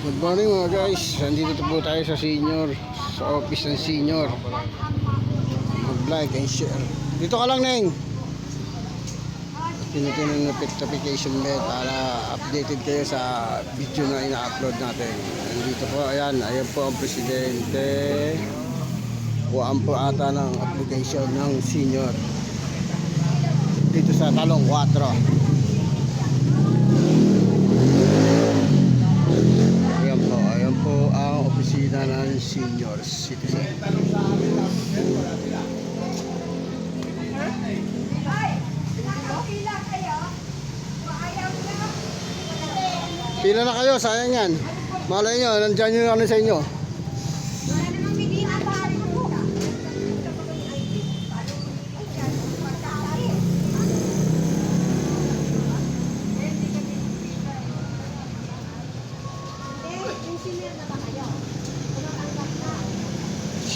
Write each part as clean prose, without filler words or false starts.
Good morning mga guys. Nandito po tayo sa senior, sa office ng senior. Mag-like and share. Dito ka lang, Neng. Pinutin ng notification bell para updated kayo sa video na ina-upload natin. Nandito po, ayan po ang presidente. Kuhaan po ata ng application ng senior dito sa Talong 4. Ayan po ang opisina ng senior citizen. Pila na kayo, sayang yan. Malay nyo, nandyan yung ano sa inyo.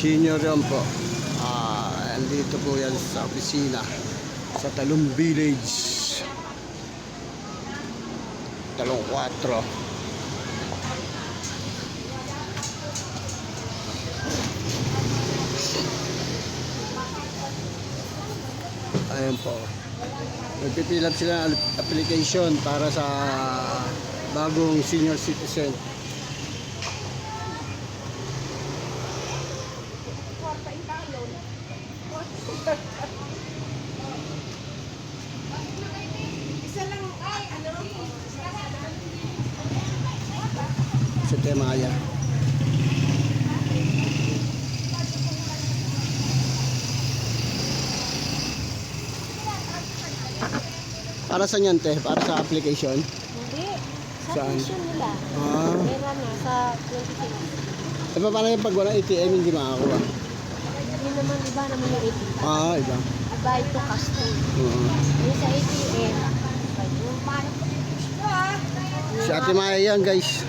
Senior yan po. Andito po yan sa opisina sa Talong Village, Talong 4. Ayan po, nagpipilap sila ng application para sa bagong senior citizen. Sa Temaya. Para saan yan, te? Para sa application? Hindi. Sa Saan? tuition nila. Meron na sa 26. E paano yung pag walang ATM hindi makakakuha? Hindi naman iba naman yung ATM. Iba. Iba ito custom. Yung sa ATM, yung parang Si Ate Maya yan, guys.